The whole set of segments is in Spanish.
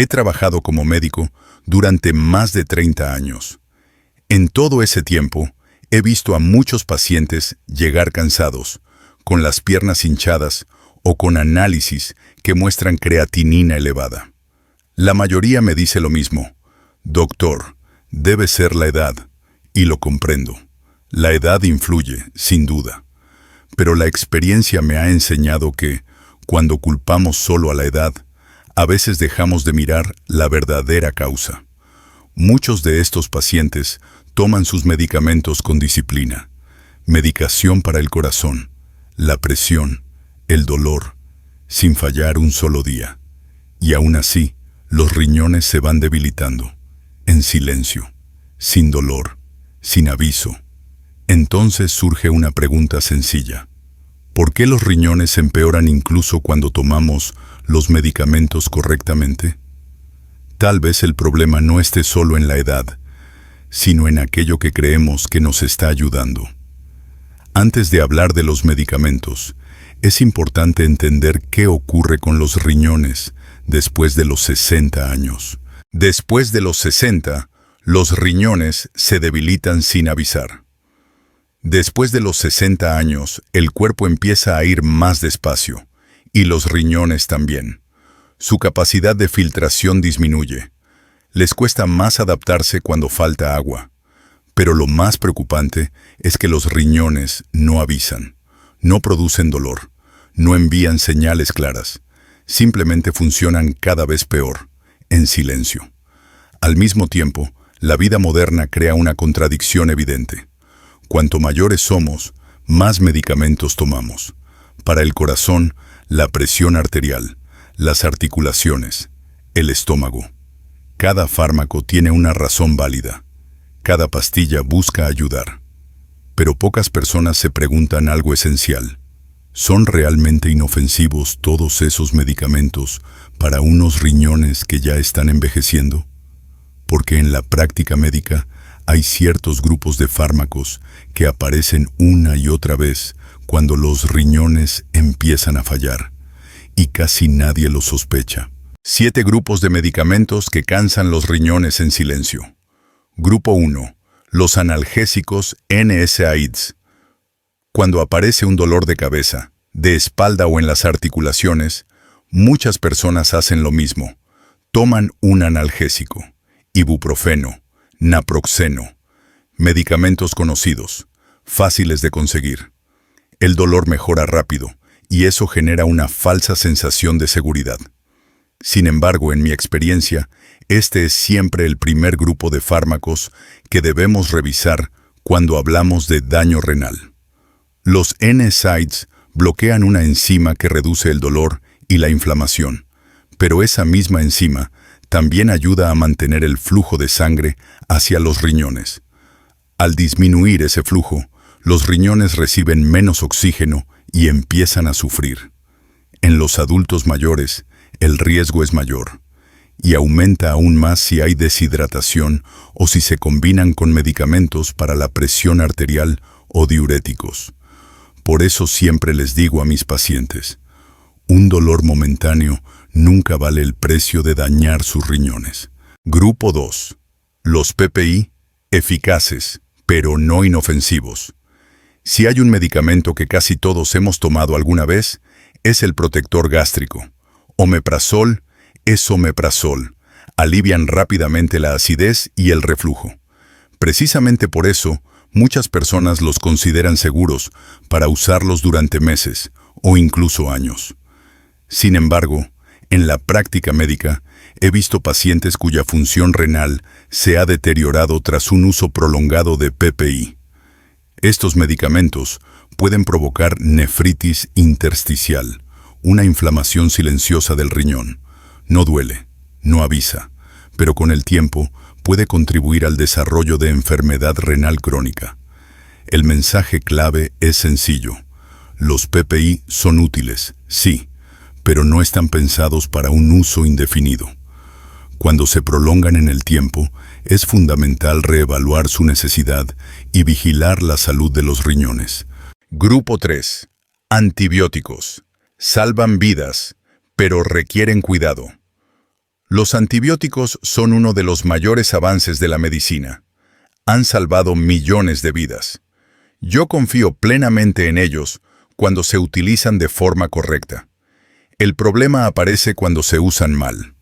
He trabajado como médico durante más de 30 años. En todo ese tiempo, he visto a muchos pacientes llegar cansados, con las piernas hinchadas o con análisis que muestran creatinina elevada. La mayoría me dice lo mismo: doctor, debe ser la edad, y lo comprendo. La edad influye, sin duda. Pero la experiencia me ha enseñado que, cuando culpamos solo a la edad, a veces dejamos de mirar la verdadera causa. Muchos de estos pacientes toman sus medicamentos con disciplina. Medicación para el corazón, la presión, el dolor, sin fallar un solo día. Y aún así, los riñones se van debilitando, en silencio, sin dolor, sin aviso. Entonces surge una pregunta sencilla: ¿por qué los riñones empeoran incluso cuando tomamos los medicamentos correctamente? Tal vez el problema no esté solo en la edad, sino en aquello que creemos que nos está ayudando. Antes de hablar de los medicamentos, es importante entender qué ocurre con los riñones después de los 60 años. Después de los 60, los riñones se debilitan sin avisar. Después de los 60 años, el cuerpo empieza a ir más despacio, y los riñones también. Su capacidad de filtración disminuye. Les cuesta más adaptarse cuando falta agua. Pero lo más preocupante es que los riñones no avisan, no producen dolor, no envían señales claras. Simplemente funcionan cada vez peor, en silencio. Al mismo tiempo, la vida moderna crea una contradicción evidente. Cuanto mayores somos, más medicamentos tomamos. Para el corazón, la presión arterial, las articulaciones, el estómago. Cada fármaco tiene una razón válida. Cada pastilla busca ayudar. Pero pocas personas se preguntan algo esencial: ¿son realmente inofensivos todos esos medicamentos para unos riñones que ya están envejeciendo? Porque en la práctica médica hay ciertos grupos de fármacos que aparecen una y otra vez cuando los riñones empiezan a fallar, y casi nadie lo sospecha. 7 grupos de medicamentos que cansan los riñones en silencio. Grupo 1. Los analgésicos NSAIDs. Cuando aparece un dolor de cabeza, de espalda o en las articulaciones, muchas personas hacen lo mismo. Toman un analgésico, ibuprofeno, naproxeno, medicamentos conocidos, fáciles de conseguir. El dolor mejora rápido, y eso genera una falsa sensación de seguridad. Sin embargo, en mi experiencia, este es siempre el primer grupo de fármacos que debemos revisar cuando hablamos de daño renal. Los NSAIDs bloquean una enzima que reduce el dolor y la inflamación, pero esa misma enzima también ayuda a mantener el flujo de sangre hacia los riñones. Al disminuir ese flujo, los riñones reciben menos oxígeno y empiezan a sufrir. En los adultos mayores, el riesgo es mayor, y aumenta aún más si hay deshidratación o si se combinan con medicamentos para la presión arterial o diuréticos. Por eso siempre les digo a mis pacientes: un dolor momentáneo nunca vale el precio de dañar sus riñones. Grupo 2. Los PPI, eficaces, pero no inofensivos. Si hay un medicamento que casi todos hemos tomado alguna vez, es el protector gástrico. Omeprazol es omeprazol. Alivian rápidamente la acidez y el reflujo. Precisamente por eso, muchas personas los consideran seguros para usarlos durante meses o incluso años. Sin embargo, en la práctica médica, he visto pacientes cuya función renal se ha deteriorado tras un uso prolongado de PPI. Estos medicamentos pueden provocar nefritis intersticial, una inflamación silenciosa del riñón. No duele, no avisa, pero con el tiempo puede contribuir al desarrollo de enfermedad renal crónica. El mensaje clave es sencillo: los PPI son útiles, sí, pero no están pensados para un uso indefinido. Cuando se prolongan en el tiempo, es fundamental reevaluar su necesidad y vigilar la salud de los riñones. Grupo 3. Antibióticos. Salvan vidas, pero requieren cuidado. Los antibióticos son uno de los mayores avances de la medicina. Han salvado millones de vidas. Yo confío plenamente en ellos cuando se utilizan de forma correcta. El problema aparece cuando se usan mal.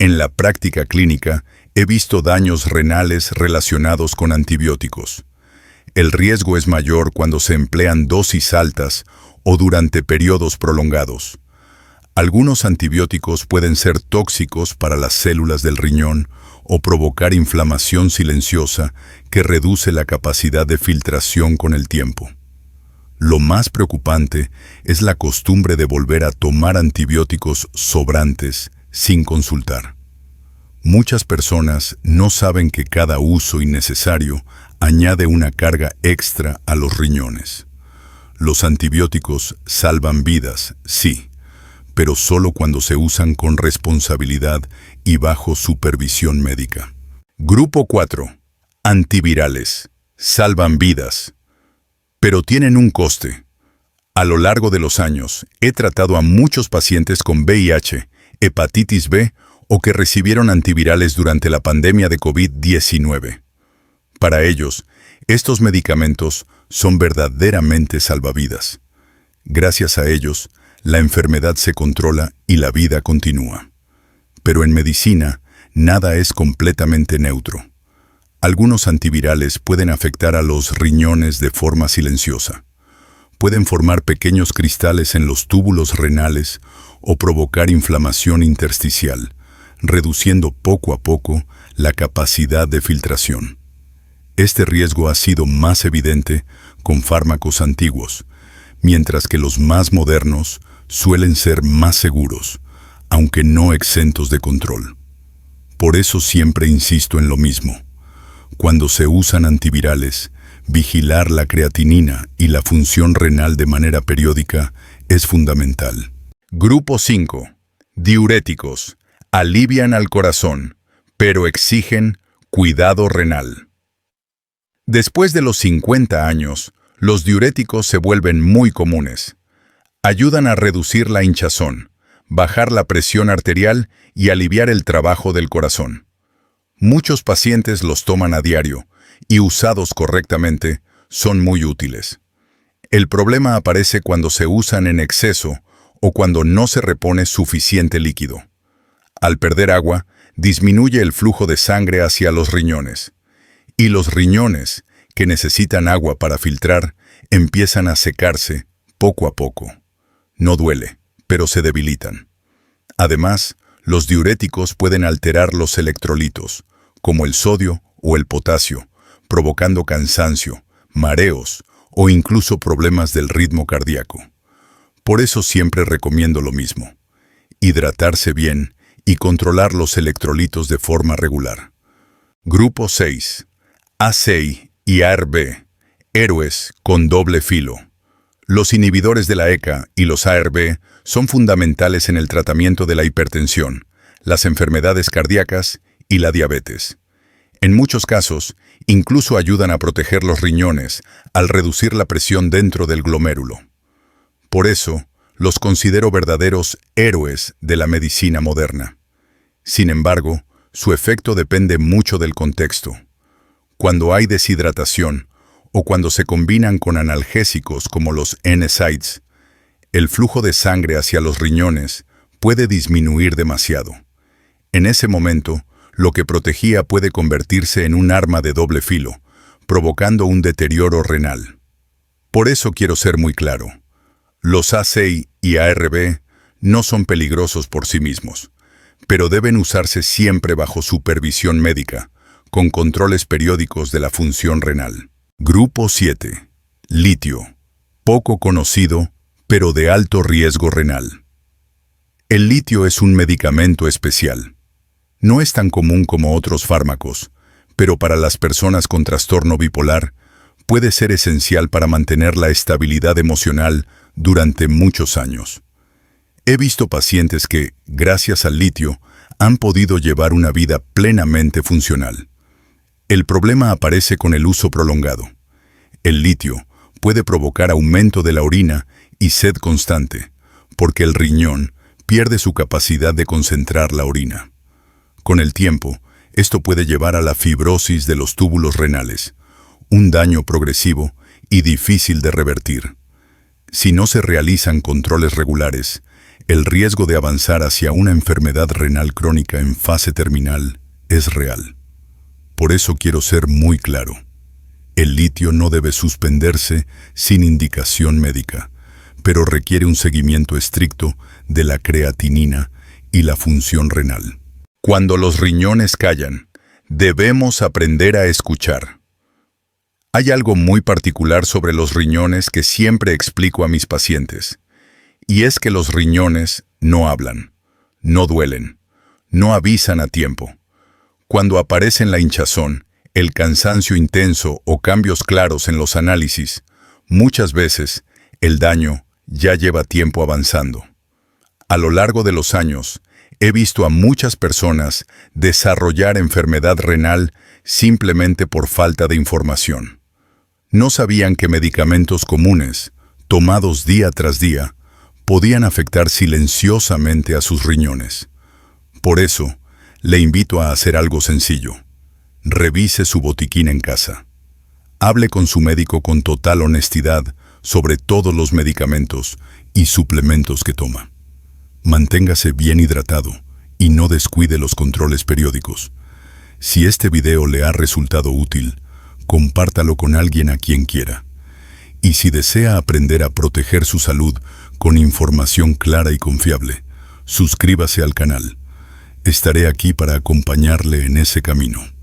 En la práctica clínica, he visto daños renales relacionados con antibióticos. El riesgo es mayor cuando se emplean dosis altas o durante periodos prolongados. Algunos antibióticos pueden ser tóxicos para las células del riñón o provocar inflamación silenciosa que reduce la capacidad de filtración con el tiempo. Lo más preocupante es la costumbre de volver a tomar antibióticos sobrantes sin consultar. Muchas personas no saben que cada uso innecesario añade una carga extra a los riñones. Los antibióticos salvan vidas, sí, pero solo cuando se usan con responsabilidad y bajo supervisión médica. Grupo 4. Antivirales. Salvan vidas, pero tienen un coste. A lo largo de los años, he tratado a muchos pacientes con VIH, hepatitis B o que recibieron antivirales durante la pandemia de COVID-19. Para ellos, estos medicamentos son verdaderamente salvavidas. Gracias a ellos, la enfermedad se controla y la vida continúa. Pero en medicina, nada es completamente neutro. Algunos antivirales pueden afectar a los riñones de forma silenciosa. Pueden formar pequeños cristales en los túbulos renales o provocar inflamación intersticial, reduciendo poco a poco la capacidad de filtración. Este riesgo ha sido más evidente con fármacos antiguos, mientras que los más modernos suelen ser más seguros, aunque no exentos de control. Por eso siempre insisto en lo mismo. Cuando se usan antivirales, vigilar la creatinina y la función renal de manera periódica es fundamental. Grupo 5. Diuréticos. Alivian al corazón, pero exigen cuidado renal. Después de los 50 años, los diuréticos se vuelven muy comunes. Ayudan a reducir la hinchazón, bajar la presión arterial y aliviar el trabajo del corazón. Muchos pacientes los toman a diario y, usados correctamente, son muy útiles. El problema aparece cuando se usan en exceso o cuando no se repone suficiente líquido. Al perder agua, disminuye el flujo de sangre hacia los riñones. Y los riñones, que necesitan agua para filtrar, empiezan a secarse poco a poco. No duele, pero se debilitan. Además, los diuréticos pueden alterar los electrolitos, como el sodio o el potasio, provocando cansancio, mareos o incluso problemas del ritmo cardíaco. Por eso siempre recomiendo lo mismo: hidratarse bien y controlar los electrolitos de forma regular. Grupo 6. A6 y ARB, héroes con doble filo. Los inhibidores de la ECA y los ARB son fundamentales en el tratamiento de la hipertensión, las enfermedades cardíacas y la diabetes. En muchos casos, incluso ayudan a proteger los riñones al reducir la presión dentro del glomérulo. Por eso, los considero verdaderos héroes de la medicina moderna. Sin embargo, su efecto depende mucho del contexto. Cuando hay deshidratación o cuando se combinan con analgésicos como los NSAIDs, el flujo de sangre hacia los riñones puede disminuir demasiado. En ese momento, lo que protegía puede convertirse en un arma de doble filo, provocando un deterioro renal. Por eso quiero ser muy claro. Los A6 y ARB no son peligrosos por sí mismos, pero deben usarse siempre bajo supervisión médica, con controles periódicos de la función renal. Grupo 7. Litio. Poco conocido, pero de alto riesgo renal. El litio es un medicamento especial. No es tan común como otros fármacos, pero para las personas con trastorno bipolar puede ser esencial para mantener la estabilidad emocional durante muchos años. He visto pacientes que, gracias al litio, han podido llevar una vida plenamente funcional. El problema aparece con el uso prolongado. El litio puede provocar aumento de la orina y sed constante, porque el riñón pierde su capacidad de concentrar la orina. Con el tiempo, esto puede llevar a la fibrosis de los túbulos renales, un daño progresivo y difícil de revertir. Si no se realizan controles regulares, el riesgo de avanzar hacia una enfermedad renal crónica en fase terminal es real. Por eso quiero ser muy claro. El litio no debe suspenderse sin indicación médica, pero requiere un seguimiento estricto de la creatinina y la función renal. Cuando los riñones callan, debemos aprender a escuchar. Hay algo muy particular sobre los riñones que siempre explico a mis pacientes, y es que los riñones no hablan, no duelen, no avisan a tiempo. Cuando aparecen la hinchazón, el cansancio intenso o cambios claros en los análisis, muchas veces el daño ya lleva tiempo avanzando. A lo largo de los años, he visto a muchas personas desarrollar enfermedad renal simplemente por falta de información. No sabían que medicamentos comunes, tomados día tras día, podían afectar silenciosamente a sus riñones. Por eso, le invito a hacer algo sencillo. Revise su botiquín en casa. Hable con su médico con total honestidad sobre todos los medicamentos y suplementos que toma. Manténgase bien hidratado y no descuide los controles periódicos. Si este video le ha resultado útil, compártalo con alguien a quien quiera. Y si desea aprender a proteger su salud con información clara y confiable, suscríbase al canal. Estaré aquí para acompañarle en ese camino.